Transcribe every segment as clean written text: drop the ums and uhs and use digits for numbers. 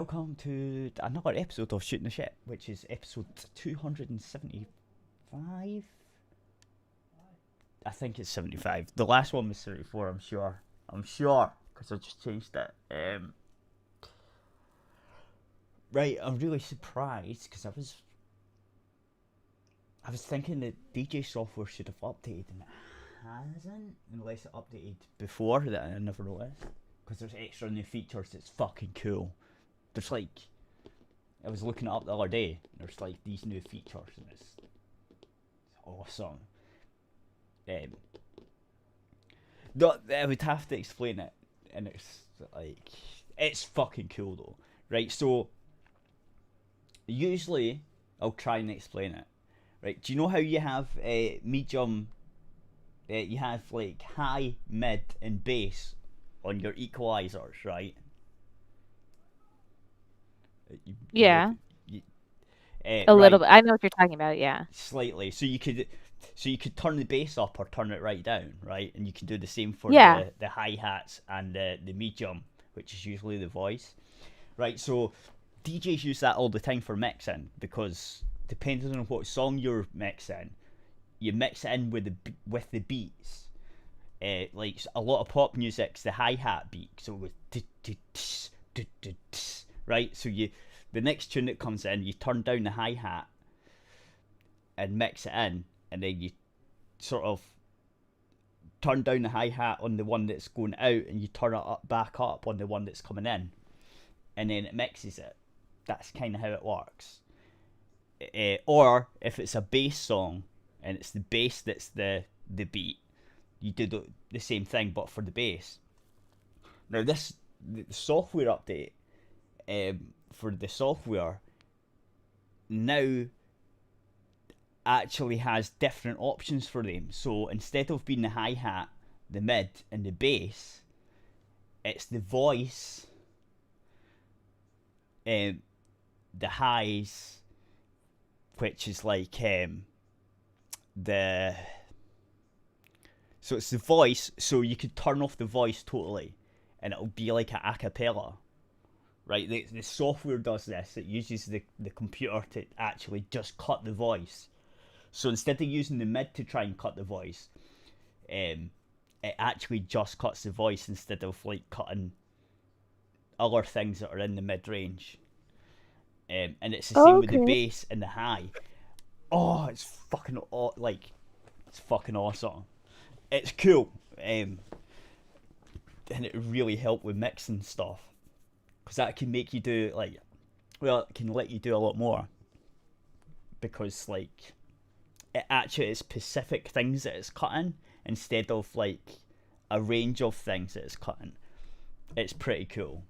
Welcome to another episode of Shooting the Shit, which is episode 275. I think it's 75. The last one was 74, I'm sure. I'm sure, because I just changed it. Right, I'm really surprised because I was thinking that DJ software should have updated and it hasn't, unless it updated before that I never noticed. Because there's extra new features that's fucking cool. There's like I was looking it up the other day. There's like these new features, and it's awesome. Um, I would have to explain it, and it's fucking cool though, right? So usually I'll try and explain it. Right? Do you know how you have medium? You have like high, mid, and bass on your equalizers, right? You with Yeah, you, a little right? bit. I know what you're talking about. Yeah. Slightly. So you could turn the bass up or turn it right down, right? And you can do the same for Yeah. the hi hats and the medium, which is usually the voice, right? So DJs use that all the time for mixing because depending on what song you're mixing, you mix it in with the beats. Like a lot of pop music's the hi hat beat, so it goes right. So the next tune that comes in, you turn down the hi hat and mix it in, and then you sort of turn down the hi hat on the one that's going out, and you turn it up back up on the one that's coming in, and then it mixes it. That's kind of how it works. Or if it's a bass song and it's the bass that's the beat, you do the same thing but for the bass. Now this the software update for the software now actually has different options for them. So instead of being the hi hat, the mid, and the bass, it's the voice, um, the highs, which is like the. So it's the voice, so you could turn off the voice totally, and it'll be like a cappella. Right, the software does this. It uses the computer to actually just cut the voice. So instead of using the mid to try and cut the voice, um, it actually just cuts the voice instead of like cutting other things that are in the mid range. And it's the same with the Okay. bass and the high. Oh, it's fucking awesome. It's cool, and it really helped with mixing stuff because that can make you do it can let you do a lot more because like it actually is specific things that it's cutting instead of like a range of things that it's cutting. It's pretty cool,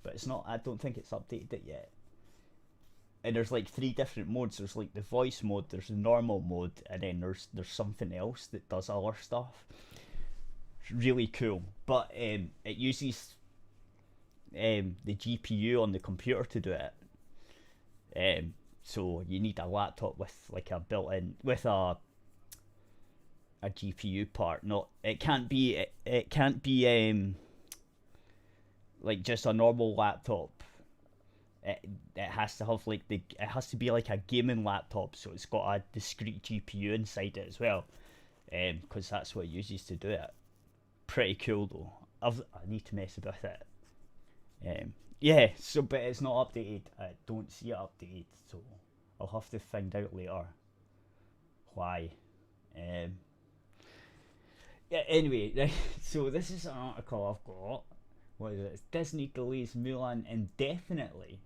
but it's not. I don't think it's updated it yet. And there's like three different modes. There's like the voice mode, there's the normal mode, and then there's something else that does other stuff. It's really cool, but it uses the GPU on the computer to do it. So you need a laptop with like a built-in with a GPU part. Not it can't be like just a normal laptop. It has to have like it has to be like a gaming laptop, so it's got a discrete GPU inside it as well, because that's what it uses to do it. Pretty cool though. I need to mess with it. Yeah, so but it's not updated. I don't see it updated, so I'll have to find out later why. Um, yeah. Anyway, right, so this is an article I've got. What is it? Disney delays Mulan indefinitely.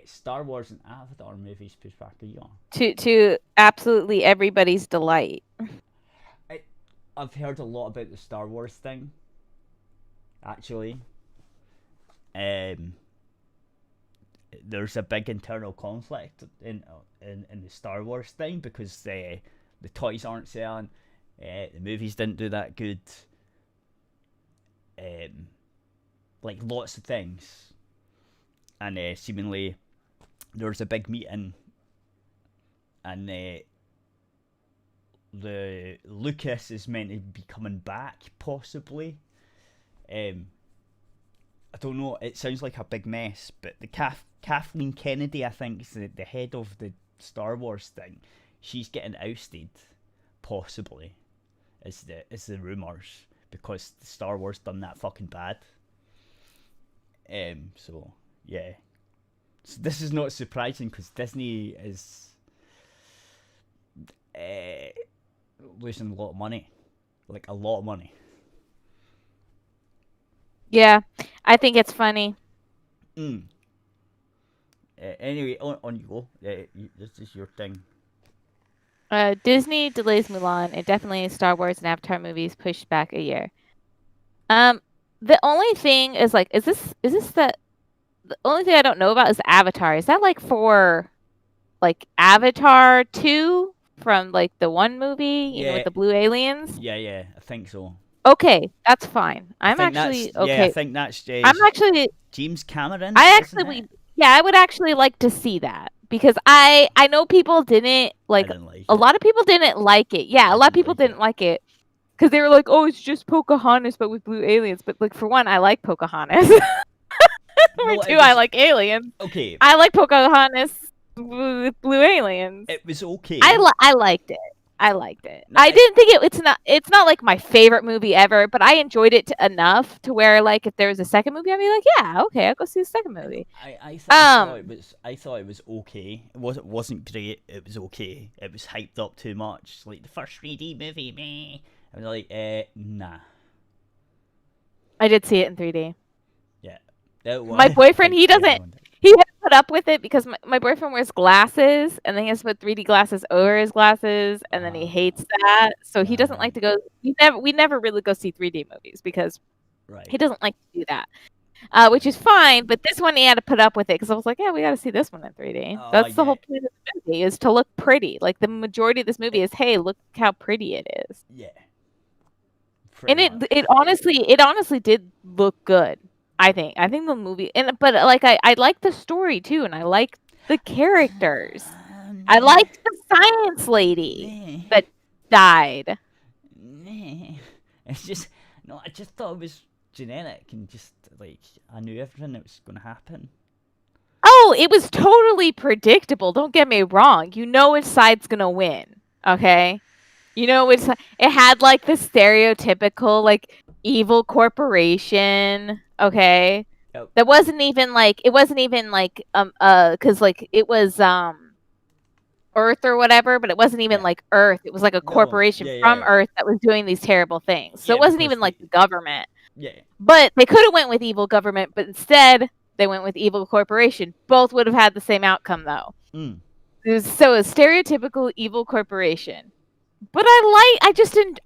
Star Wars and Avatar movies pushed back a year. To absolutely everybody's delight. I, I've heard a lot about the Star Wars thing. Actually, um, there's a big internal conflict in the Star Wars thing because the toys aren't selling. The movies didn't do that good. Um, like lots of things, and seemingly there was a big meeting, and the Lucas is meant to be coming back possibly, um, I don't know. It sounds like a big mess, but the Kathleen Kennedy, I think, is the head of the Star Wars thing. She's getting ousted, possibly, is the rumors, because the Star Wars done that fucking bad. So yeah, so this is not surprising because Disney is losing a lot of money, like a lot of money. Yeah, I think it's funny. Mm. Anyway, on you go. This is your thing. Disney delays Mulan, and definitely Star Wars and Avatar movies pushed back a year. The only thing is like, is this the only thing I don't know about is Avatar. Is that like for like Avatar 2 from like the one movie, you know, with Yeah, the blue aliens? yeah, I think so. Okay, that's fine. I I'm think actually that's yeah. I okay. think that's I'm actually James Cameron, I isn't actually it? yeah, I would actually like to see that because I know people didn't I like didn't like a it. lot of people didn't like it. Yeah, I a lot of didn't people like didn't it. like it because they were like, "Oh, it's just Pocahontas but with blue aliens." But like for one, I like Pocahontas. For No, two, it I was like aliens. okay. I like Pocahontas with blue aliens. It was okay. I liked it. I liked it. No, I didn't think it's not like my favorite movie ever, but I enjoyed it enough to where like if there was a second movie, I'd be like, yeah, okay, I'll go see the second movie. I thought it was okay. It wasn't great. It was okay. It was hyped up too much. It's like the first 3D movie, me. I was like, nah. I did see it in 3D. Yeah. My boyfriend, he doesn't. Everyone did. He had to put up with it because my boyfriend wears glasses, and then he has to put 3D glasses over his glasses, and then he hates that. So he doesn't like to go. We never really go see 3D movies because Right. he doesn't like to do that. Which is fine, but this one he had to put up with it because I was like, yeah, we got to see this one in 3D. Oh, That's the yeah. whole point of the movie is to look pretty. Like the majority of this movie is, hey, look how pretty it is. Yeah. And Pretty much. it honestly did look good. I think the movie but like I like the story too, and I like the characters. I liked the science lady that died. It's just no. I just thought it was generic and just like I knew everything that was going to happen. Oh, it was totally predictable. Don't get me wrong. You know which side's gonna win. Okay, you know it had like the stereotypical like evil corporation. Okay, Yep. that wasn't even like because like it was Earth or whatever, but it wasn't even Yeah. like Earth. It was like a No, corporation yeah, from yeah. Earth that was doing these terrible things. So Yeah, it wasn't because even like the government. Yeah. But they could have went with evil government, but instead they went with evil corporation. Both would have had the same outcome though. Mm. So a stereotypical evil corporation. But I understand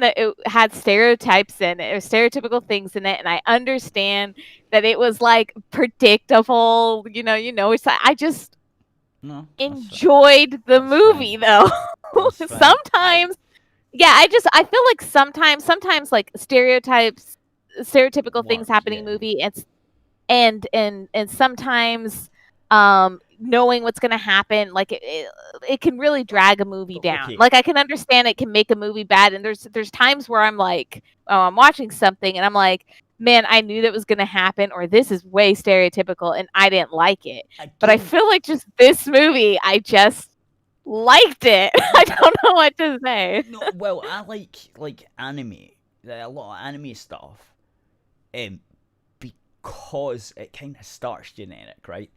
that it had stereotypes in it or stereotypical things in it, and I understand that it was like predictable, it's I just No. enjoyed the movie though. That's fine. Sometimes I feel like sometimes like stereotypical things Works, happening in yeah. a movie and sometimes knowing what's going to happen like it can really drag a movie down. Okay. Like I can understand it can make a movie bad, and there's times where I'm like, oh, I'm watching something and I'm like, man, I knew that was going to happen, or this is way stereotypical and I didn't like it. But I feel like just this movie, I just liked it. I don't know what to say. No, well, I like anime, a lot of anime stuff, because it kind of starts generic, right?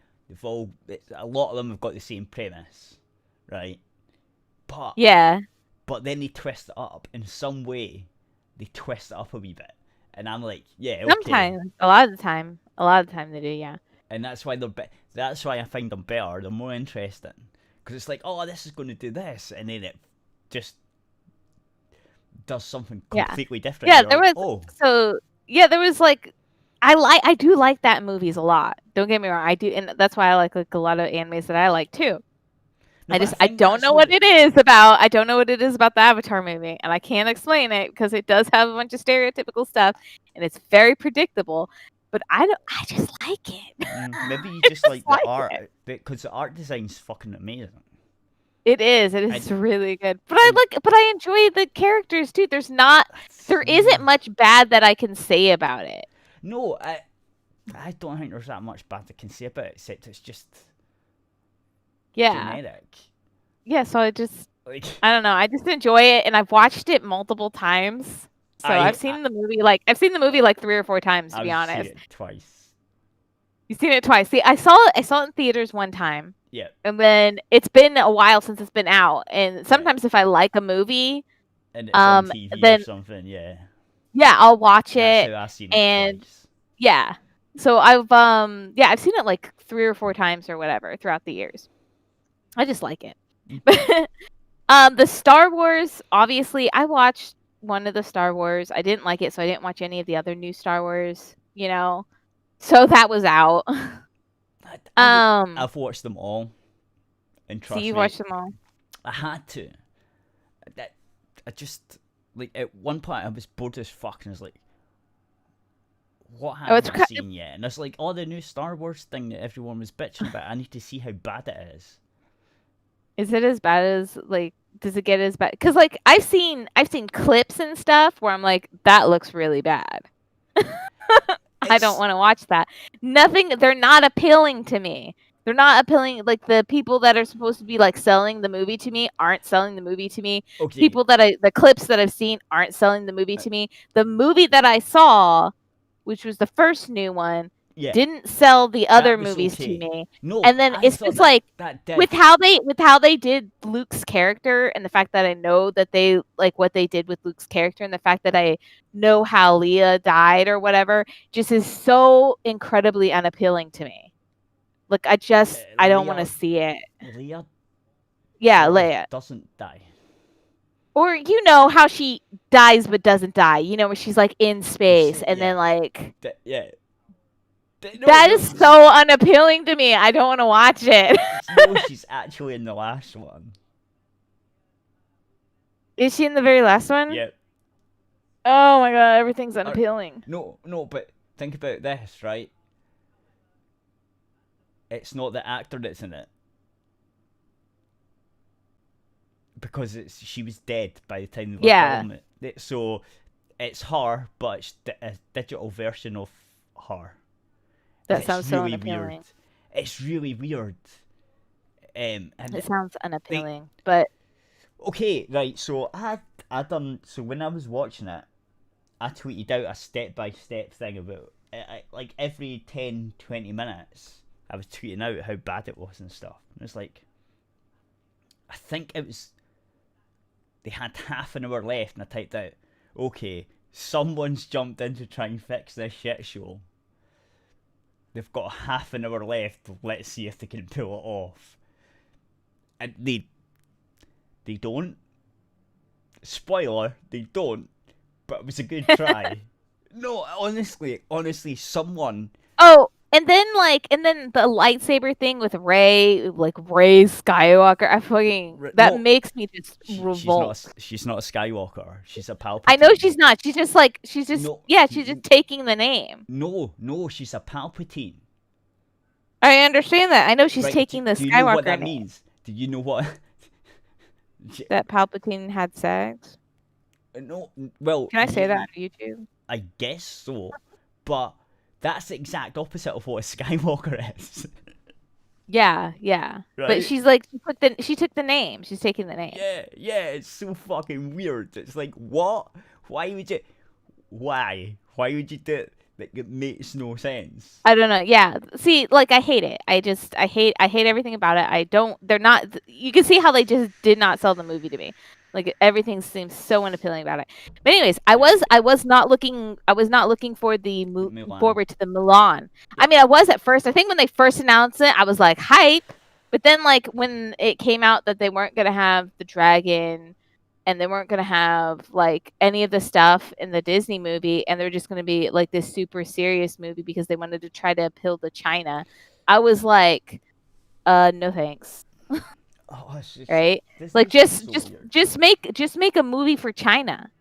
A lot of them have got the same premise, right? But Yeah. but then they twist it up in some way. They twist it up a wee bit, and I'm like, yeah, okay. Sometimes, a lot of the time they do, yeah. And that's why that's why I find them better. They're more interesting because it's like, oh, this is going to do this, and then it just does something completely different. Yeah, You're there like, was there was like I do like that in movies a lot. Don't get me wrong, I do, and that's why I like a lot of animes that I like too. No, I don't know what it is about. I don't know what it is about the Avatar movie, and I can't explain it because it does have a bunch of stereotypical stuff, and it's very predictable. But I just like it. Maybe you just like the art because the art design's fucking amazing. It is. It is And- really good. But and- but I enjoy the characters too. There isn't much bad that I can say about it. No, I don't think there's that much bad I can say about it, except it's just Yeah. generic. Yeah, so I just Like, I don't know. I just enjoy it, and I've watched it multiple times. So I've seen the movie like 3 or 4 times, to be I've honest. seen it twice. You've seen it twice. See, I saw it in theaters one time. Yeah. And then it's been a while since it's been out. And sometimes if I like a movie, And it's on TV then or something, yeah. yeah, I'll watch That's it. how I've seen it and- twice. Yeah. So I've seen it like 3 or 4 times or whatever throughout the years. I just like it. The Star Wars, obviously, I watched one of the Star Wars. I didn't like it, so I didn't watch any of the other new Star Wars, you know. So that was out. I've watched them all. And So trust you me, watched them all. I had to. I just, like, at one point I was bored as fuck and I was like, what it's haven't I seen yet? And it's like, oh, the new Star Wars thing that everyone was bitching about. I need to see how bad it is. Is it as bad as like? Does it get as bad? Because like I've seen clips and stuff where I'm like, that looks really bad. I don't want to watch that. They're not appealing to me. They're not appealing. Like the people that are supposed to be like selling the movie to me aren't selling the movie to me. Okay. The clips that I've seen aren't selling the movie to me. The movie that I saw, which was the first new one, didn't sell the other movies to me. No, and then it's just like with how they did Luke's character, and the fact that I know that they like what they did with Luke's character, and the fact that I know how Leia died or whatever, just is so incredibly unappealing to me. Like I don't want to see it. Leia. Yeah, Leia doesn't die. Or you know how she dies but doesn't die. You know where she's like in space and then like that is so unappealing to me. I don't want to watch it. No, she's actually in the last one. Is she in the very last one? Yep. Oh my god, everything's unappealing. No, but think about this, right? It's not the actor that's in it. Because she was dead by the time they were filming it. So it's her, but it's a digital version of her. That sounds so really unappealing. Weird. It's really weird. And it sounds unappealing, but okay, right. So I done. So when I was watching it, I tweeted out a step-by-step thing about like every 10-20 minutes. I was tweeting out how bad it was and stuff. And it was like, I think it was. They had half an hour left, and I typed out, okay, someone's jumped in to try and fix this shit show. They've got half an hour left. Let's see if they can pull it off. And they don't. Spoiler, they don't. But it was a good try. No, honestly, someone. Oh, and then the lightsaber thing with Rey, like Rey Skywalker. I fucking makes me just revolt. She's not a Skywalker. She's a Palpatine. I know she's not. She's just she's just taking the name. No, she's a Palpatine. I understand that. I know she's taking the Skywalker name. Do you know what that name. means? Do you know what? That Palpatine had sex? No, well. Can I say that on YouTube? I guess so, but that's the exact opposite of what a Skywalker is. Yeah. Right? But she's like, she took the name. She's taking the name. Yeah, it's so fucking weird. It's like, what? Why would you do it? Like, it makes no sense. I don't know. Yeah. See, like, I hate it. I hate everything about it. You can see how they just did not sell the movie to me. Like, everything seems so unappealing about it. But anyways, I was not looking for the forward to the Mulan. I mean, I was at first. I think when they first announced it, I was like hype. But then, like, when it came out that they weren't gonna have the dragon, and they weren't gonna have like any of the stuff in the Disney movie, and they're just gonna be like this super serious movie because they wanted to try to appeal to China, I was like, no thanks. Oh, just, right? Like just make a movie for China.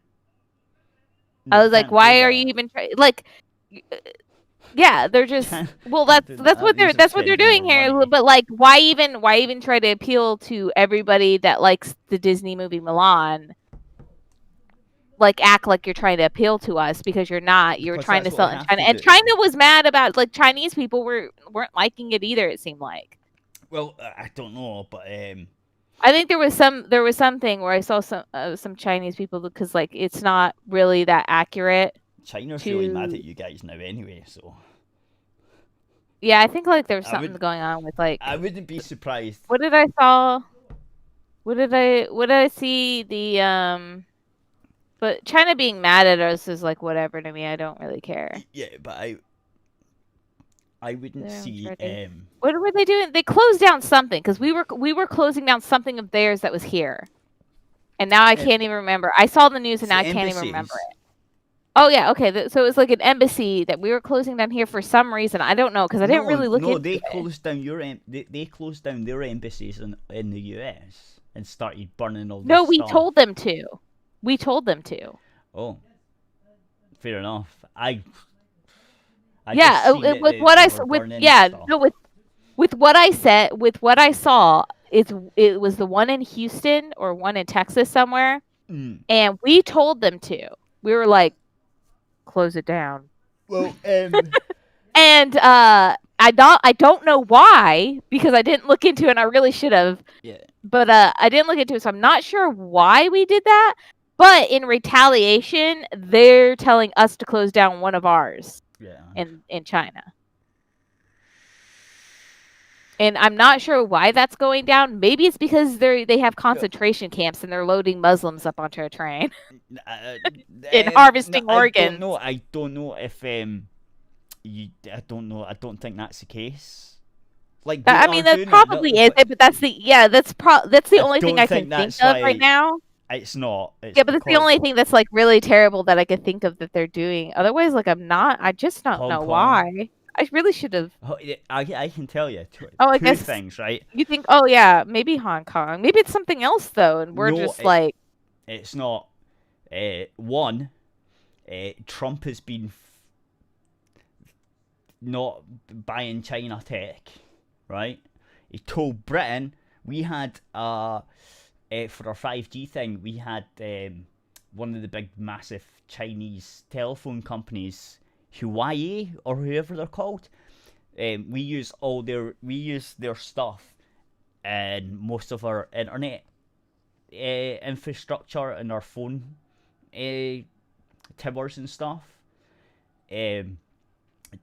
I was like, why are you even trying? Like, Yeah, they're just well. That's These that's are what they're trying to get doing more here. money. But like, why even try to appeal to everybody that likes the Disney movie Milan? Like, act like you're trying to appeal to us because you're not. You're Because trying to that's what sell I it in have China, to and do. China was mad about like Chinese people weren't liking it either. It seemed like. Well, I don't know, but I think there was something where I saw some Chinese people because like it's not really that accurate China's really mad to. at you guys now anyway. So Yeah, I think like there's I something would going on with I like wouldn't be surprised. what did I saw? What did I see but China being mad at us is like whatever to me. I don't really care. Yeah, but I wouldn't see What were they doing? They closed down something because we were closing down something of theirs that was here, and now I can't even remember. I saw the news and now I can't even remember it. Oh yeah, okay. So it was like an embassy that we were closing down here for some reason. I don't know because I didn't really look into they it. closed down they closed down their embassies in the US and started burning all this No, we stuff. told them to. We told them to. Oh, fair enough. I Yeah, just seen with that what they I were with burning yeah stuff. no with what I said with what I saw it was the one in Houston or one in Texas somewhere, and we told them to. We were like, close it down. Well, and I don't know why because I didn't look into it. And I really should have. yeah. But I didn't look into it, so I'm not sure why we did that. But in retaliation, they're telling us to close down one of ours. Yeah. In China. And I'm not sure why that's going down. Maybe it's because they have concentration camps and they're loading Muslims up onto a train and harvesting organs. I don't know if I don't know. I don't think that's the case. Like I mean, that probably is it, but that's the only thing I can think of right now. It's not. It's yeah, but it's the only thing that's like really terrible that I could think of that they're doing. Otherwise, like I just don't know why. I really should have. I can tell you two things, right? You think, oh yeah, maybe Hong Kong. Maybe it's something else though, and we're just like. It's not. One, Trump has been not buying China tech, right? He told Britain we had for our 5G thing, we had one of the big massive Chinese telephone companies, Huawei or whoever they're called. We use their stuff and most of our internet infrastructure and our phone towers and stuff.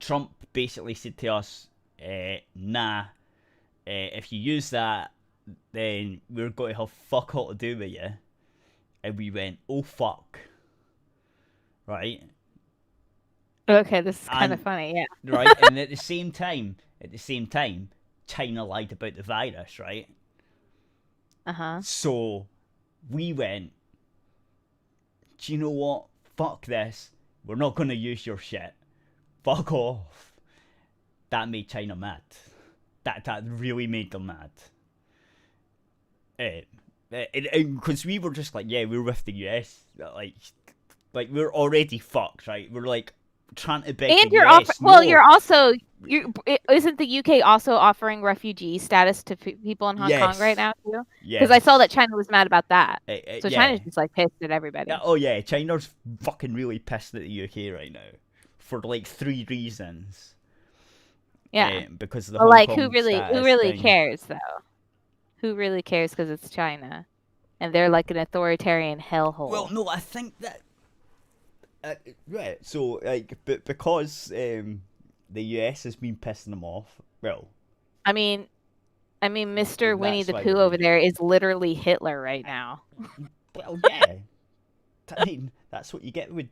Trump basically said to us, nah, if you use that, then we're going to have fuck all to do with you. And we went, oh fuck. Right? Okay, this is kind of funny, yeah. Right, and at the same time, China lied about the virus, right? Uh-huh. So we went, do you know what? Fuck this. We're not going to use your shit. Fuck off. That made China mad. That really made them mad. Because we were just like, yeah, we're with the US. Like we're already fucked, right? We're like trying to beg and the you're US. isn't the UK also offering refugee status to people in Hong Kong right now too? Yeah. Because I saw that China was mad about that. So yeah. China's just like pissed at everybody. Oh yeah, China's fucking really pissed at the UK right now for like 3 reasons. Yeah. Because of the Hong Kong who really cares though? Who really cares because it's China, and they're like an authoritarian hellhole. Well, no, I think that. Right, so like, but because the US has been pissing them off. Well, I mean, Mr. Winnie the Pooh over there is literally Hitler right now. Well, yeah. I mean, that's what you get with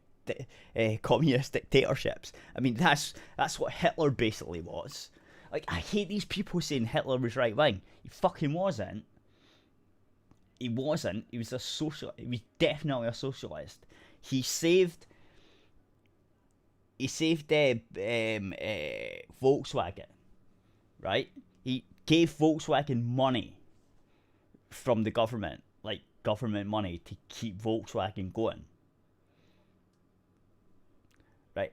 communist dictatorships. I mean, that's what Hitler basically was. Like, I hate these people saying Hitler was right wing. He fucking wasn't. He wasn't. He was a social. He was definitely a socialist. He saved Volkswagen, right? He gave Volkswagen money from the government, like government money, to keep Volkswagen going. Right?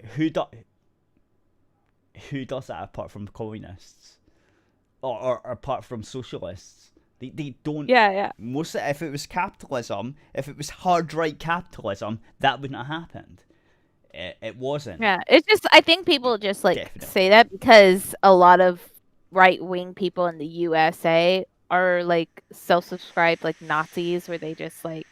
who does that apart from communists or apart from socialists? They don't. Yeah. Most if it was capitalism, if it was hard right capitalism, that wouldn't have happened. It wasn't. Yeah, it's just I think people just like Definitely. say that because a lot of right-wing people in the USA are like self-subscribed like Nazis, where they just like,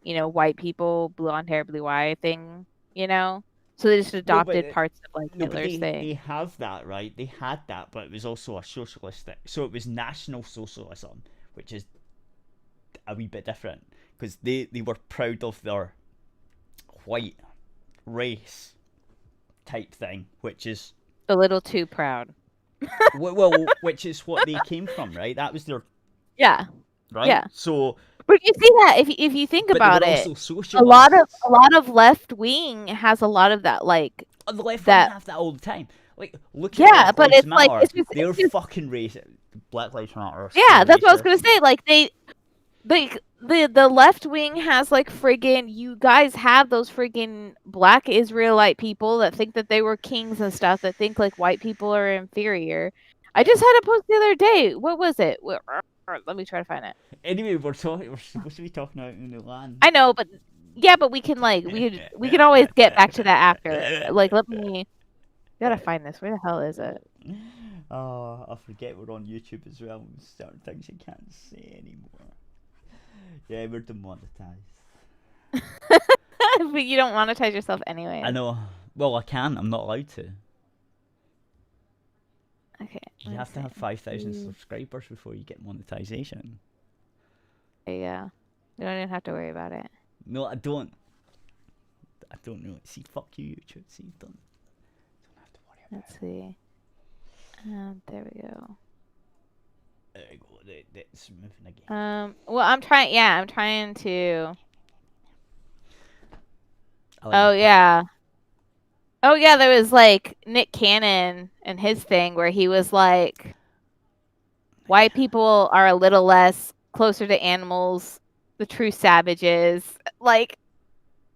white people, blonde hair, blue eye thing, So they just adopted parts of like No, but Hitler's thing. they have that, right? They had that, but it was also a socialist thing. So it was National Socialism, which is a wee bit different because they were proud of their white race type thing, which is A little too proud. well, which is what they came from, right? That was their Yeah. right. Yeah. So, but you see that if you think but about they were it, also a lot socialists. of left wing has a lot of that, like The left that. wing have that all the time. Like, look at Yeah, Black but Lives it's like Matter. it's They're just fucking racist. Black Lives Matter. Are yeah. so That's what I was gonna racist. say. Like the left wing has like friggin' you guys have those friggin' black Israelite people that think that they were kings and stuff, that think like white people are inferior. I just had a post the other day. What was it? Let me try to find it. Anyway, we're supposed to be talking about Mulan. I know, but yeah, but we can like we can always get back to that after. Like, let me. Gotta find this. Where the hell is it? Oh, I forget we're on YouTube as well. Certain things you can't say anymore. Yeah, we're demonetized. But you don't monetize yourself anyway. I know. Well, I can. I'm not allowed to. Okay. You have to have 5,000 subscribers before you get monetization. Yeah. You don't even have to worry about it. No, I don't. I don't know. See, fuck you, YouTube. See, don't have to worry about Let's see. There we go. There we go. It's moving again. Well, I'm trying. Yeah, I'm trying to. Oh yeah. Oh yeah, there was like Nick Cannon and his thing where he was like, white people are a little less closer to animals, the true savages. Like,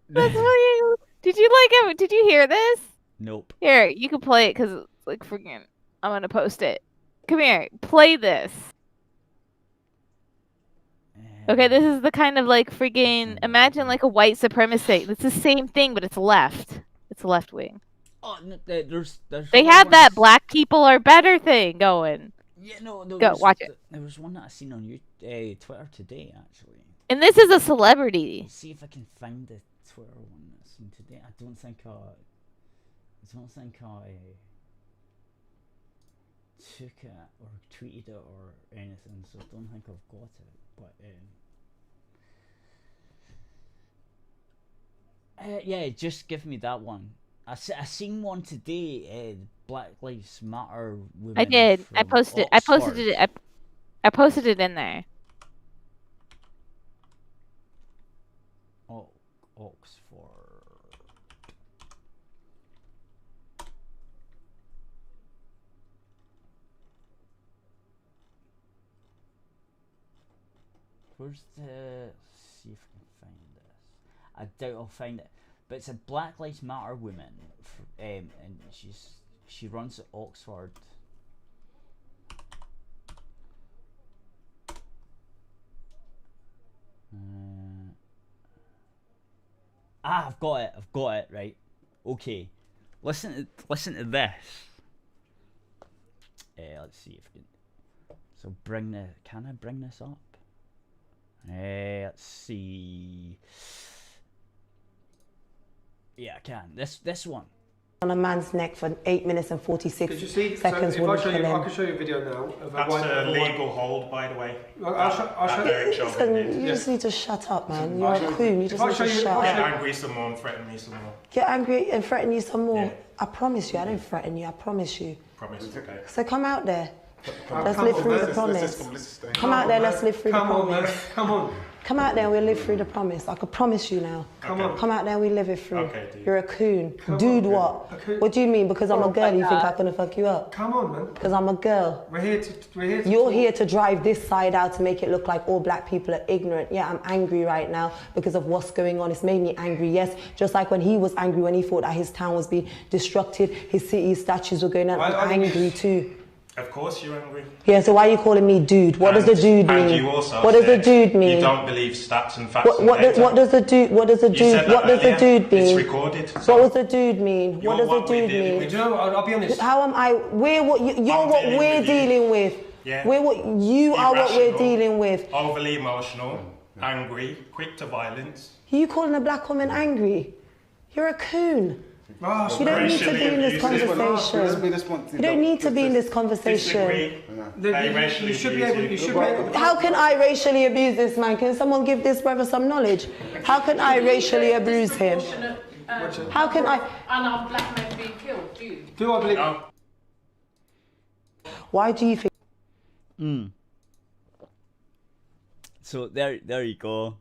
that's what you. Did you like it? Did you hear this? Nope. Here, you can play it because it's like freaking. I'm gonna post it. Come here, play this. Okay, this is the kind of like freaking. Imagine like a white supremacist. It's the same thing, but it's left. It's left wing. Oh, no, there's. They have that black people are better thing going. Yeah, no. Go watch it. There was one that I seen on Twitter today, actually. And this is a celebrity. Let's see if I can find the Twitter one that's seen today. I don't think I took it or tweeted it or anything, so I don't think I've got it. But yeah, just give me that one. I seen one today. Black Lives Matter women. I did. I posted. I posted Oxford. it. I posted it in there. Oh, Oxford. Where's the? Let's see if I can find this. I doubt I'll find it, but it's a Black Lives Matter woman, and she runs at Oxford. I've got it. Right. Okay. Listen to this. Let's see if we can. So can I bring this up? Let's see. Yeah, I can. This one. On a man's neck for 8 minutes and 46 Did you see? seconds. So if I can show you a video now. Of That's a legal hold, by the way. I'll show you. Listen, you just need to shut up, man. You're a queen. You just need to shut Get up. angry some more and threaten me some more. Get angry and threaten you some more. Yeah. I promise you, I didn't threaten you. I promise you. Promise. It's okay. So come out there. Let's live through the promise. Come out there, let's live through the Come on, man. promise. Come on. Come out there and we'll live through the promise. I could promise you now. Come on. Come out there and we live it through. Okay, dude. You're a coon. Come Dude, on, what? a coon. What do you mean? Because I'm a girl, you think I'm gonna fuck you up? Come on, man. Because I'm a girl. We're here to You're talk. here to drive this side out to make it look like all black people are ignorant. Yeah, I'm angry right now because of what's going on. It's made me angry, yes. Just like when he was angry when he thought that his town was being destructed, his city statues were going down. Why I'm are you- angry too. Of course you're angry. Yeah, so why are you calling me dude? What does the dude mean? And you also What does the said dude mean? You don't believe stats and facts What, and data. what does the dude? What does the You dude? said that What does the earlier. dude mean? It's recorded. What So does the dude mean? You're What does the what we're dude dealing mean? with. Do you know what? I'll be honest. How am I? We're what you're I'm what dealing we're with you. dealing with. Yeah. We're what you are. What we're Irrational, dealing with. Overly emotional, angry, quick to violence. You calling a black woman angry? You're a coon. You don't need to be in this conversation. You don't need to be in this conversation. Disagree. You should be able. You should be able. How can I racially abuse this man? Can someone give this brother some knowledge? How can I racially abuse him? How can I? Unarmed black men being killed, do you? Do I believe? No. Why do you think? So there you go.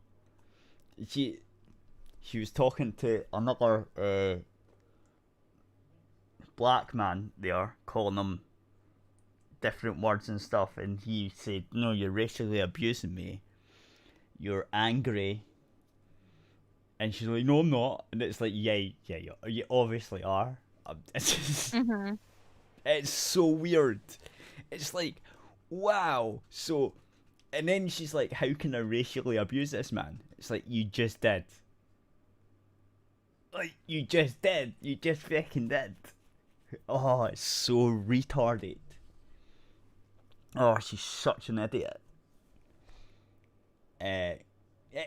She was talking to another black man there, calling him different words and stuff, and he said, "No, you're racially abusing me. You're angry." And she's like, "No, I'm not." And it's like, yeah, you obviously are. It's just, it's so weird. It's like, wow. So, and then she's like, "How can I racially abuse this man?" It's like, you just did. Like, you just did. You just fucking did. Oh, it's so retarded. Oh, she's such an idiot.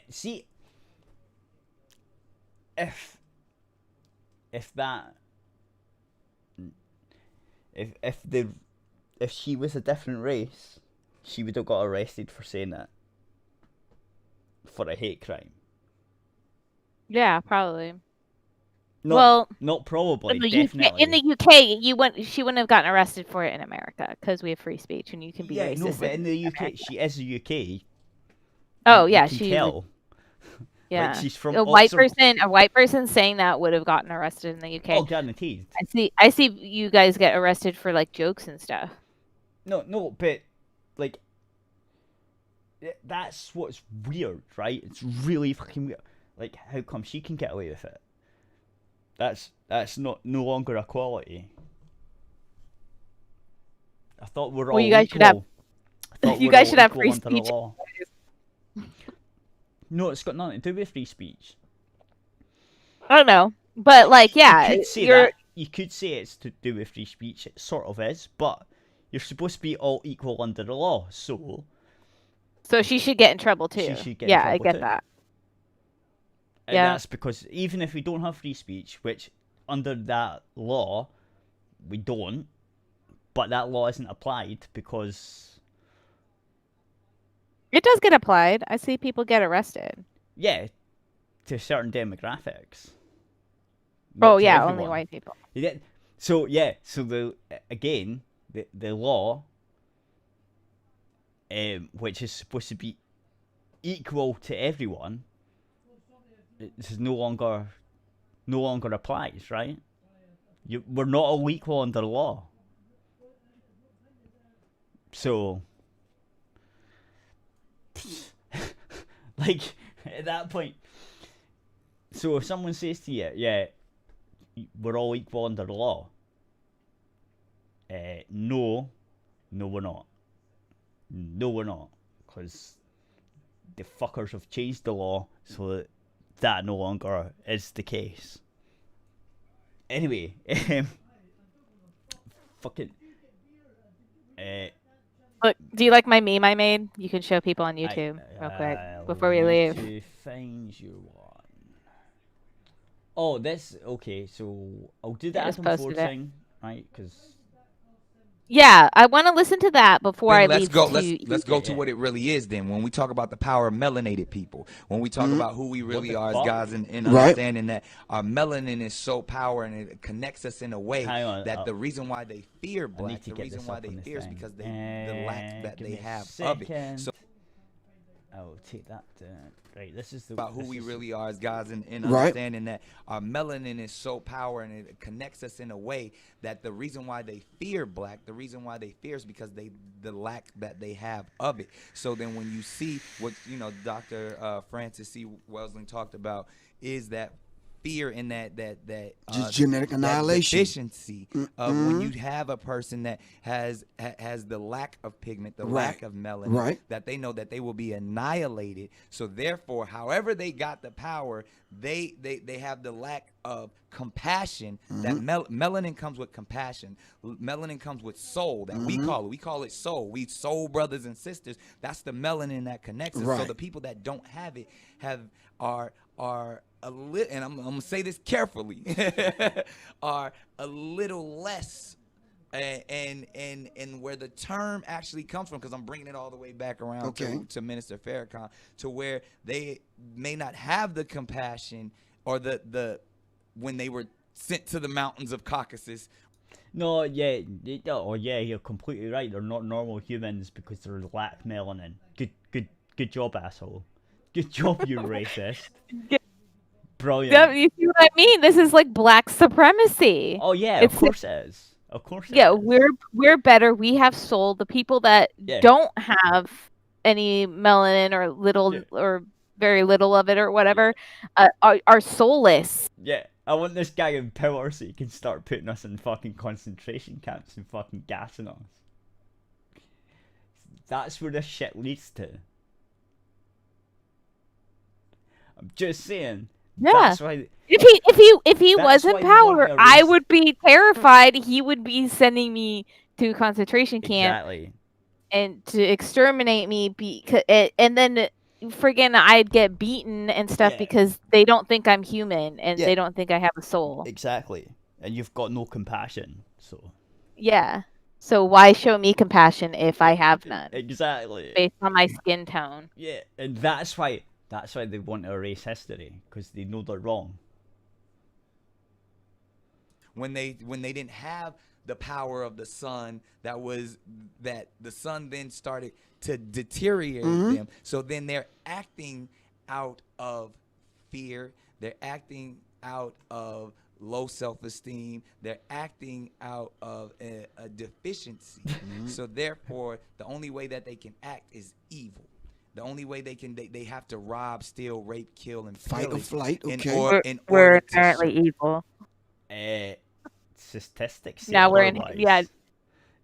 See, if she was a different race, she would have got arrested for saying that, for a hate crime. Yeah, probably. Not, Well, not probably, in the definitely. UK, in the UK, she wouldn't have gotten arrested for it in America because we have free speech and you can be yeah, racist. no, but in the UK, America. she is the UK. Oh You yeah, can she. tell. Yeah, she's from a white Oxford. person saying that would have gotten arrested in the UK. Oh, guaranteed. I see you guys get arrested for like jokes and stuff. No, but like, that's what's weird, right? It's really fucking weird. Like, how come she can get away with it? That's no longer equality. I thought we're all Well, you guys should equal. have- I thought you we're guys all should have equal free under the speech. law. No, it's got nothing to do with free speech. I don't know, but like, yeah, You could say you're that. You could say it's to do with free speech. It sort of is, but you're supposed to be all equal under the law. So she should get in trouble too. She should get in yeah, I trouble get too. that. And Yeah. that's because even if we don't have free speech, which under that law we don't, but that law isn't applied because, It does get applied. I see people get arrested. yeah, to certain demographics. Not Oh to yeah, only everyone. white people. Yeah. So the law, which is supposed to be equal to everyone, it is no longer applies, right? We're not all equal under the law. So, like, at that point, so if someone says to you, yeah, we're all equal under the law, no, we're not. No, we're not. Because the fuckers have changed the law so that no longer is the case. Anyway, fucking. Look, do you like my meme I made? You can show people on YouTube real quick before we leave. To find you one. Oh, this okay. So I'll do the I just Atom 4 posted it. thing, right? Because Yeah, I want to listen to that before I Then let's leave go. to Let's go to what it really is. Then, when we talk about the power of melanated people, when we talk about who we really the are as fuck? guys, and Right. understanding that our melanin is so powerful and it connects us in a way Hang on, that the reason why they fear I black, need to the get reason this why up they on the fear is thing. because the lack that Give they me a have of second. it. So I will take that. Right, this is the about who this we is- really are as guys, and Right. understanding that our melanin is so powerful and it connects us in a way that the reason why they fear black, the reason why they fear is because the lack that they have of it. So then when you see what Dr. Francis C. Welsing talked about is that fear in that Just genetic that annihilation. deficiency of when you have a person that has the lack of pigment, the lack of melanin, Right. that they know that they will be annihilated. So therefore, however they got the power, they have the lack of compassion. That melanin comes with compassion. Melanin comes with soul. That we call it soul. We soul brothers and sisters. That's the melanin that connects us. So Right. the people that don't have it are a little, and I'm gonna say this carefully, are a little less. And where the term actually comes from, because I'm bringing it all the way back around Okay. to Minister Farrakhan, to where they may not have the compassion or the when they were sent to the mountains of Caucasus. No, yeah, you're completely right. They're not normal humans because they lack melanin. Good job, asshole. Good job, you racist. Brilliant. Yeah, you see what I mean? This is like black supremacy. Oh yeah, It's of course it is. Of course. It Yeah, is. we're better. We have soul. The people that Yeah. don't have any melanin or little Yeah. or very little of it or whatever are soulless. Yeah, I want this guy in power so he can start putting us in fucking concentration camps and fucking gassing us. That's where this shit leads to. I'm just saying. Yeah. That's why. If he That's was in why you want power, to I erase- would be terrified. He would be sending me to a concentration camp Exactly. and to exterminate me. And then friggin' I'd get beaten and stuff Yeah. because they don't think I'm human and Yeah. they don't think I have a soul. Exactly. And you've got no compassion, so. Yeah. So why show me compassion if I have none Exactly. based on my skin tone? Yeah, and that's why they want to erase history, because they know they're wrong. When they didn't have the power of the sun, that the sun then started to deteriorate them. So then they're acting out of fear. They're acting out of low self-esteem. They're acting out of a deficiency. So therefore, the only way that they can act is evil. The only way they have to rob, steal, rape, kill, and Fight or pillage flight, in okay. or- in We're order to apparently evil. Statistics. say Now we're in otherwise.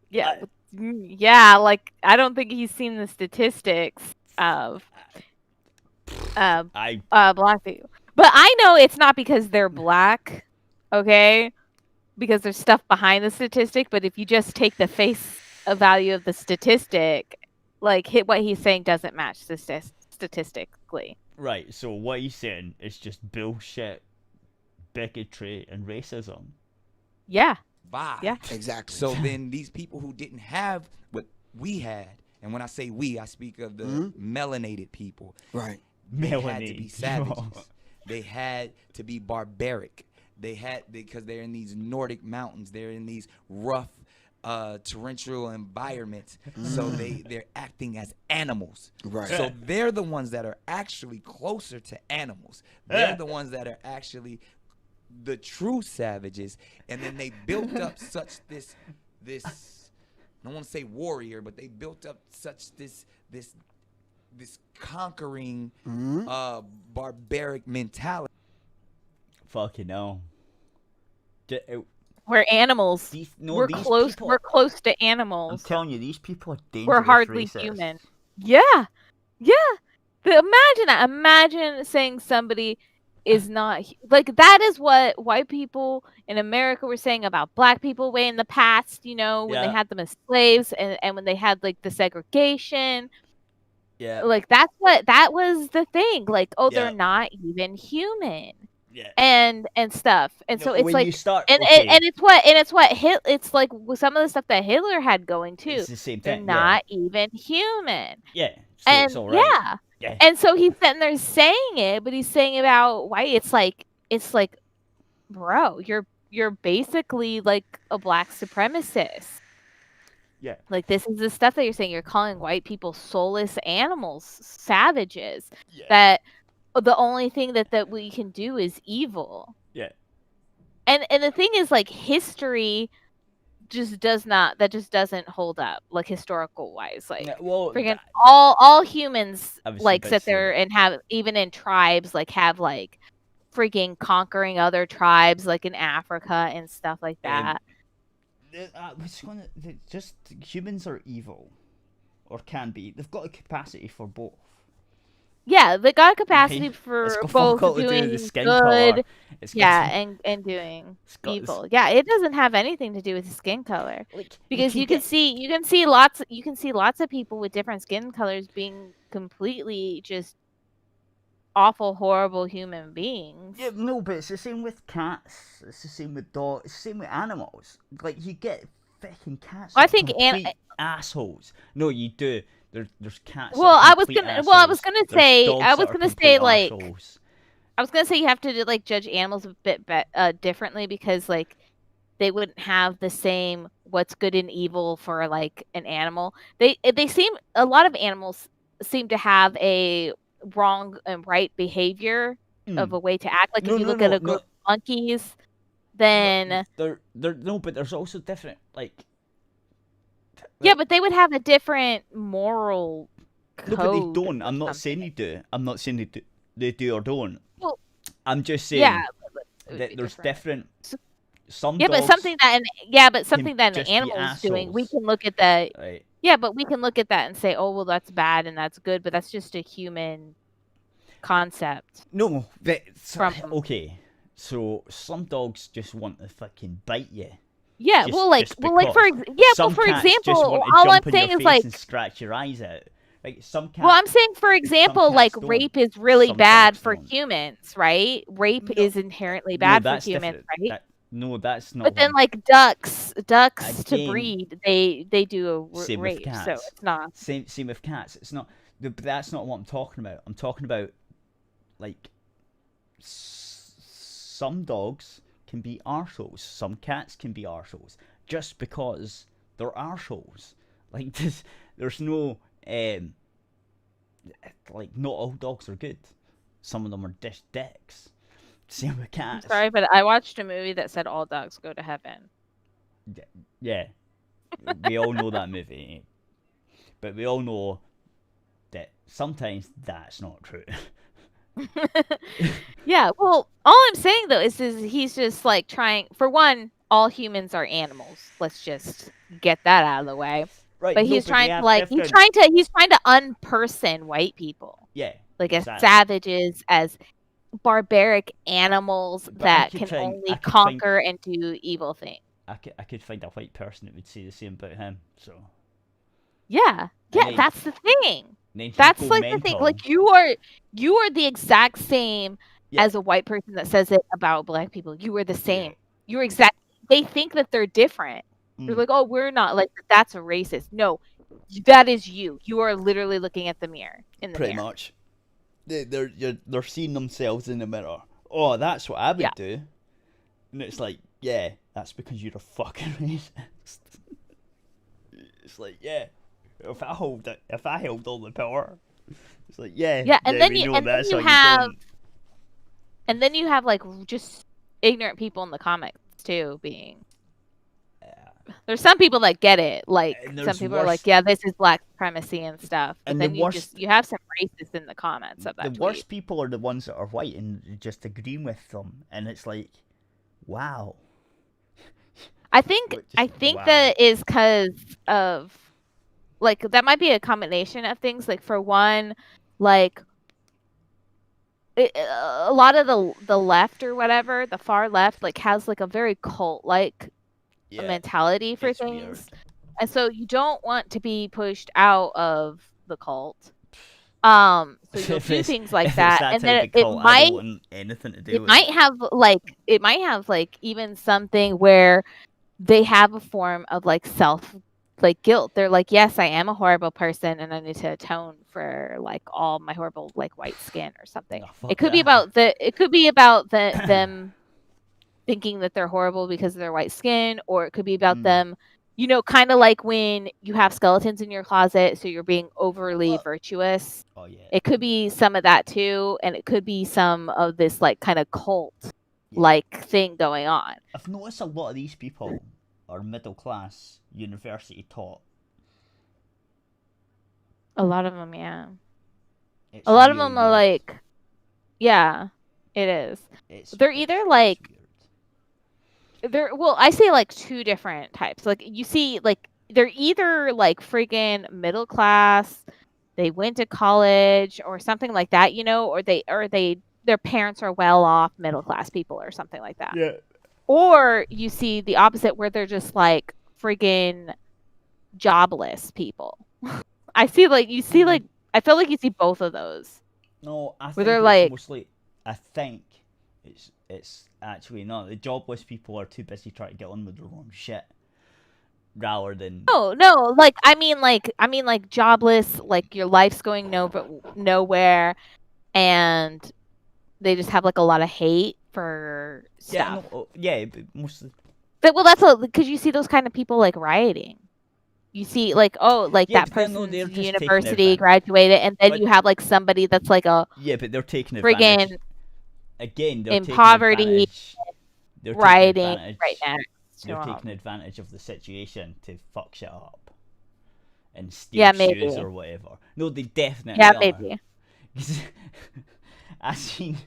yeah, like I don't think he's seen the statistics of black people. But I know it's not because they're black, okay? Because there's stuff behind the statistic, but if you just take the face value of the statistic, like what he's saying doesn't match statistically. Right, so what he's saying is just bullshit, bigotry, and racism. Yeah. vibe. Yeah. Exactly. So then these people who didn't have what we had, and when I say we, I speak of the melanated people. Right. They had to Melanated. be savages. They had to be barbaric. Because they're in these Nordic mountains. They're in these rough, torrential environments. So they're acting as animals. Right. So they're the ones that are actually closer to animals. They're the ones that are actually the true savages. And then they built up such this I don't want to say warrior, but they built up such this conquering barbaric mentality. Fucking hell. We're animals. We're these close. people- We're close to I'm animals. telling you, these people are dangerous. We're hardly racists. human. Yeah. Imagine that. Imagine saying somebody is not like that is what white people in America were saying about black people way in the past, when they Yeah. had them as slaves and when they had like the segregation. Yeah. Like that was the thing. Like, oh, Yeah. they're not even human. Yeah. and stuff. And so No, it's when like you start, and okay, it's what it's like with some of the stuff that Hitler had going too. it's the same They're thing. not even human. Yeah. So it's And all right. yeah. Yeah. And so he's sitting there saying it, but he's saying about white. It's like, bro, you're basically like a black supremacist. Yeah. Like, this is the stuff that you're saying. You're calling white people soulless animals, savages. Yeah. That the only thing that we can do is evil. Yeah. And the thing is, like, history just doesn't hold up, like, historical wise. Like, Yeah, well, freaking all humans I was like about to sit say there that. and have, even in tribes, like, have like freaking conquering other tribes, like in Africa and stuff like that. Just humans are evil, or can be. They've got a capacity for both. Yeah, they got a capacity Okay? for It's got both fuck all to do with doing the skin good, colour. It's got yeah, to- and doing it's got- evil. Yeah, it doesn't have anything to do with the skin color. like, Because you can see lots of people with different skin colors being completely just awful, horrible human beings. Yeah, no, but it's the same with cats. It's the same with dogs. It's the same with animals. Like, you get fucking cats. Well, I that are think complete assholes. No, you do. There's cats. that Well, are I was complete gonna- well, I was assholes. gonna There's say- dogs I was that are gonna say, complete like, arseholes. I was gonna say you have to like judge animals a bit differently, because like they wouldn't have the same what's good and evil for like an animal. A lot of animals seem to have a wrong and right behavior of a way to act. Like, No, if you no, look no, at a group of monkeys, then No, but there's also different, like. yeah, but they would have a different moral code. No, but they don't. I'm or not saying something. they do. I'm not saying they do or don't. Well, I'm just saying yeah, but it would that be there's different. different. Some Yeah, dogs, but something that an just be animal is doing, we assholes. can look at the Right. yeah, but we can look at that and say, oh, well, that's bad and that's good, but that's just a human concept. No, From- okay. So some dogs just want to fucking bite you. Yeah, Just- well, like, just for Some for cats example, just want to all jump I'm in saying your is face like, and scratch your eyes out. Like some cats. well, I'm saying, for example, like, cats don't. rape is really Some bad dogs for don't. humans, right? Rape No. is inherently No, bad for that's humans, different. right? No, that's not. But then, what like, ducks to Again, breed, they do a same with rape, so cats. it's not. Same with cats. It's not. But that's not what I'm talking about. I'm talking about, like, some dogs can be arseholes. Some cats can be arseholes. Just because they're arseholes. Like, there's no like, not all dogs are good. Some of them are dicks. Same with cats. Sorry, but I watched a movie that said all dogs go to heaven. Yeah. We all know that movie. But we all know that sometimes that's not true. Yeah, well, all I'm saying though is he's just like trying. For one, all humans are animals. Let's just get that out of the way. Right. But no, he's they trying to have like different- he's trying to unperson white people, Yeah. like as exactly. savages, as barbaric animals But I that could can find- I only could find- conquer and do evil things. I could find a white person that would say the same about him. So. Yeah, then- that's the thing. then he'd That's go like the thing. mental. Like, you are the exact same Yeah. as a white person that says it about black people. You are the same. You're exact. They think that they're different. They're Mm. like, oh, we're not. Like, that's a racist. No, that is you. You are literally looking at the mirror in the Pretty mirror. much. They're seeing themselves in the mirror. Oh, that's what I would Yeah. do. And it's like, yeah, that's because you're a fucking racist. It's like, yeah, if I held all the power, it's like, yeah, Yeah, and then we you- know and then that's you how have- don't. And then you have like just ignorant people in the comics too being. There's some people that get it. Like, And some there's people are worse- like, yeah, this is black supremacy and stuff. But And then the you worst- you have some racists in the comments of that The tweet. worst people are the ones that are white and just agreeing with them, and it's like, wow. I think Just- wow. that is because of, like, that might be a combination of things. Like, for one, like, a lot of the left or whatever, the far left, like, has like a very cult like Yeah, mentality for it's things, weird. and so you don't want to be pushed out of the cult. So you'll If do it's- things like if it's that, that and type then of it cult, I might don't want anything to do it with might have like even something where they have a form of like self like guilt. They're like, yes, I am a horrible person and I need to atone for like all my horrible like white skin or something. Oh, fuck It could be about them thinking that they're horrible because of their white skin, or it could be about them, kind of like when you have skeletons in your closet, so you're being overly Well- virtuous. Oh yeah. It could be some of that too, and it could be some of this like kind of cult like thing going on. I've noticed a lot of these people are middle class, university taught. A lot of them, yeah. It's A lot of really them are weird. like, yeah, it is. They're either like I say like two different types. Like you see, like they're either like friggin' middle class, they went to college or something like that, or their parents are well off middle class people or something like that. Yeah. Or you see the opposite where they're just like friggin' jobless people. I feel like you see both of those. No, I Where think they're it's like- mostly. I think it's actually not. The jobless people are too busy trying to get on with their own shit, rather than. No, like I mean like jobless, like your life's going nowhere, and they just have like a lot of hate for Yeah, stuff. no, yeah, but mostly. That's because you see those kind of people like rioting. You see like that but then, person's no, they're just taking university advantage. graduated, and then But- you have like somebody that's like a Yeah, but they're taking friggin' advantage. Again, they're in taking poverty, advantage. They're taking rioting advantage- right next to They're 'em. taking advantage of the situation to fuck shit up and steal Yeah, shoes maybe. or whatever. No, they definitely Yeah, are. maybe. I seen.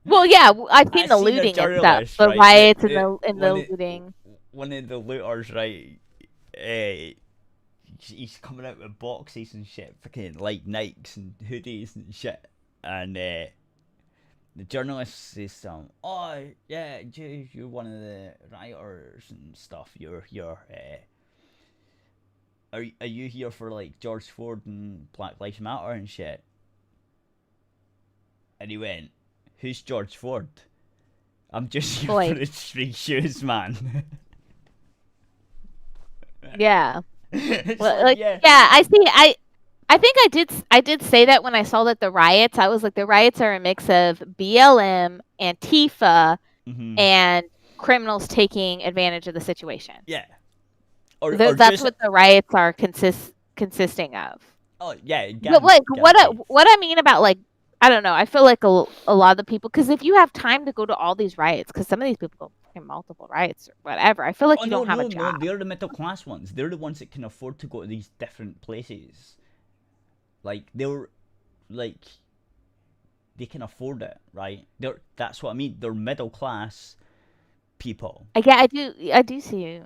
Well, yeah, I've seen I the seen a looting and stuff, journalist, the right, riots that- and when the it- looting. One of the looters, right? He's coming out with boxes and shit, freaking like Nikes and hoodies and shit, and the journalist says, "Oh yeah, you're one of the rioters and stuff. You're are you here for like George Floyd and Black Lives Matter and shit?" And he went, "Who's George Floyd? I'm just here Like- for the street shoes, man." Yeah. It's Well, like, like, yeah, I see. I think I did say that when I saw that the riots. I was like, the riots are a mix of BLM, Antifa, Mhm. and criminals taking advantage of the situation. Yeah. Or That's just, what the riots are consisting of. Oh yeah. But like guaranteed. what I mean about like I don't know. I feel like a lot of the people, because if you have time to go to all these riots, because some of these people go in multiple riots or whatever, I feel like Oh, you no, don't have no, a job. No, they're the middle class ones. They're the ones that can afford to go to these different places. Like they're like they can afford it, right? That's what I mean. They're middle class people. Yeah, I do see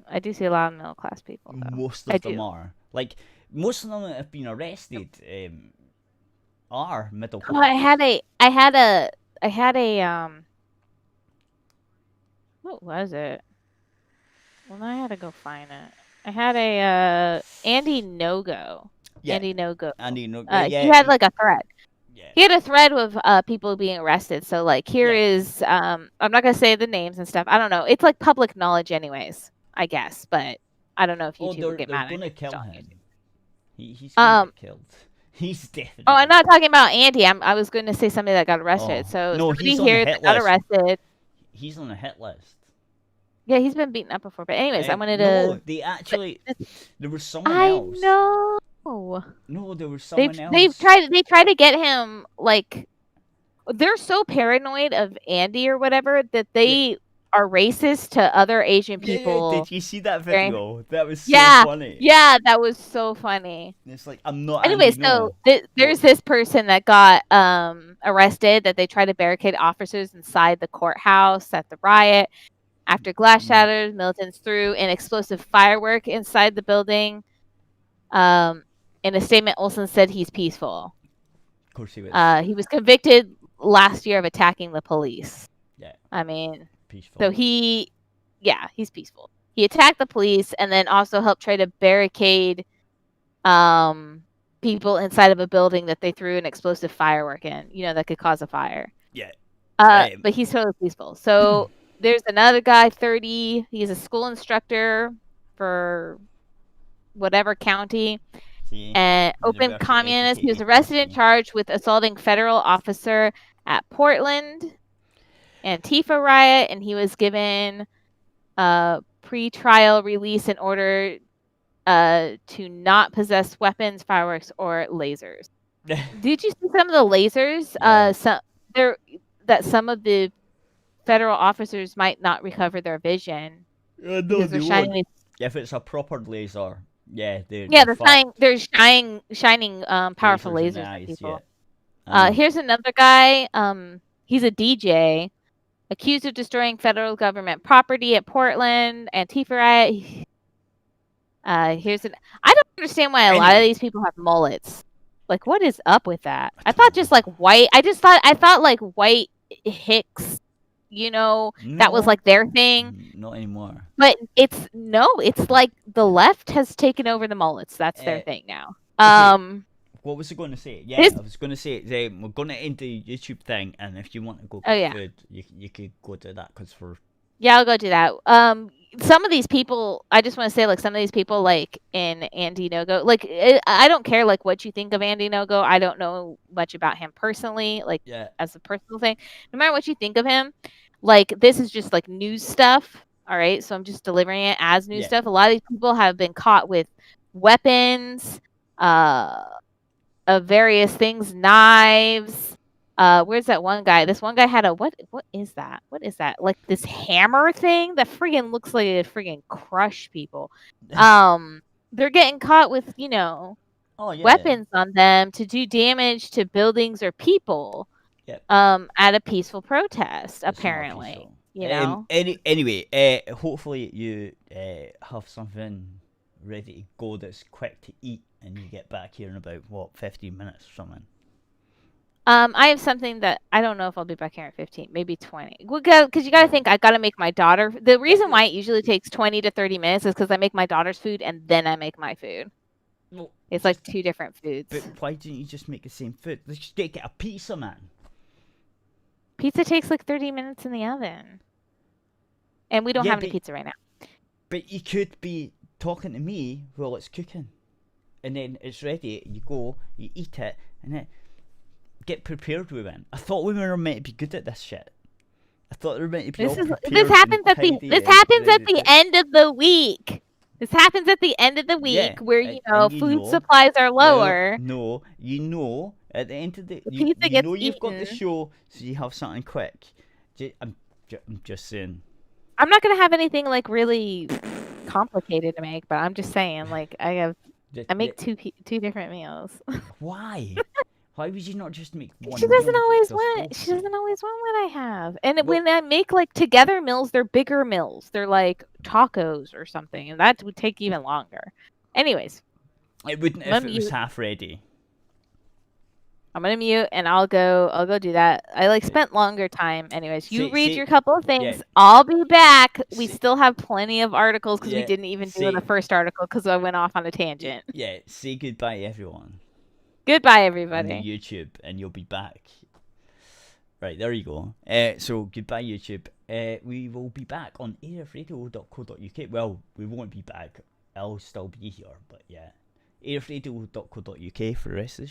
a lot of middle class people. Though. Most I of them do. are. Like most of them that have been arrested are middle class. Oh, I had a what was it? Well, now I had to go find it. I had a Andy No-Go. Yeah. Andy No-Go. Andy No- He yeah, had like a thread. Yeah. He had a thread with people being arrested. So like here is I'm not gonna say the names and stuff. I don't know. It's like public knowledge anyways, I guess. But I don't know if YouTube will get they're mad at gonna me. kill Don't him. use He's gonna get killed. He's definitely. Oh, I'm not talking about Andy. I was going to say somebody that got arrested. Oh. So No, somebody he's on the here hit that got list. arrested. He's on a hit list. Yeah, he's been beaten up before. But anyways, I wanted No, to. they actually. There was someone I else. know. No, there was someone else. They've tried to get him like. They're so paranoid of Andy or whatever that they are racist to other Asian people. Yeah, did you see that Very- video? That was so Yeah, funny. yeah, that was so funny. It's like I'm not. Anyways, Andy, no. so there's this person that got arrested that they tried to barricade officers inside the courthouse at the riot. After glass shattered, militants threw an explosive firework inside the building. In a statement, Olsen said he's peaceful. Of course he was. He was convicted last year of attacking the police. Yeah. I mean, Peaceful. so he's peaceful. He attacked the police and then also helped try to barricade people inside of a building that they threw an explosive firework in, that could cause a fire. Yeah. But he's totally peaceful. So there's another guy, 30. He's a school instructor for whatever county. And open University communist. He was educated arrested and person. charged with assaulting federal officer at Portland Antifa riot, and he was given pre-trial release in order to not possess weapons, fireworks, or lasers. Did you see some of the lasers? That some of the federal officers might not recover their vision No, because they they're won't. shining. If it's a proper laser, yeah, They're fucked. shining powerful Lasers in the lasers at eyes, people. yeah. Here's another guy. He's a DJ accused of destroying federal government property at Portland Antifa riot. I don't understand why a lot of these people have mullets. Like, what is up with that? I thought just like white. I thought like white hicks. That was No. like their thing. Not anymore. But it's like the left has taken over the mullets. That's their thing now. What was I going to say? Yeah, This- I was going to say we're going to end the YouTube thing, and if you want to go Oh, get yeah. food, you could go do that because Yeah, I'll go do that. Some of these people, I just want to say, like, some of these people, like, in Andy No-Go, like, I don't care, like, what you think of Andy No-Go. I don't know much about him personally, like, yeah, as a personal thing. No matter what you think of him, like, this is just, like, news stuff, all right? So I'm just delivering it as news Yeah. stuff. A lot of these people have been caught with weapons, of various things, knives. Where's that one guy? This one guy had a what is that? What is that? Like this hammer thing that friggin' looks like it friggin' crush people. They're getting caught with, oh yeah, weapons on them to do damage to buildings or people. Yep. At a peaceful protest, It's not apparently. peaceful. Anyway, hopefully you have something ready to go that's quick to eat, and you get back here in about 15 minutes or something. I have something that I don't know if I'll be back here at 15, maybe 20. Because you got to think, I got to make my daughter. The reason why it usually takes 20 to 30 minutes is because I make my daughter's food and then I make my food. Well, It's like two different foods. but why didn't you just make the same food? Let's just get a pizza, man. Pizza takes like 30 minutes in the oven. And we don't Yeah, have any but- pizza right now. But you could be talking to me while it's cooking, and then it's ready. You go, you eat it, and then get prepared with it. I thought we were meant to be good at this shit. I thought we were meant to be all prepared This happens at and this tidy happens and at ready the to- end of the week. This happens at the end of the week Yeah, where and you food know- supplies are lower. No, at the end of the, The you pizza gets know you've got the eaten. show, so you have something quick. I'm just saying. I'm not gonna have anything like really complicated to make, but I'm just saying, like I make two different meals. Why? Why would you not just make one? She doesn't meal always just want. go She for it? doesn't always want what I have. And Well- when I make like together meals, they're bigger meals. They're like tacos or something, and that would take even longer. Anyways, It wouldn't if Let it me- was half ready. I'm gonna mute and I'll go do that. I like spent longer time. Anyways, you read see- your couple of things. yeah. I'll be back. We See- still have plenty of articles because we Yeah, didn't even do see- the first article because I went off on a tangent. Yeah, say goodbye, everyone. Goodbye, On everybody. the YouTube, and you'll be back. Right, there you go. So goodbye, YouTube. We will be back on arfradio.co.uk. Well, we won't be back. I'll still be here, but yeah. arfradio.co.uk for the rest of the show.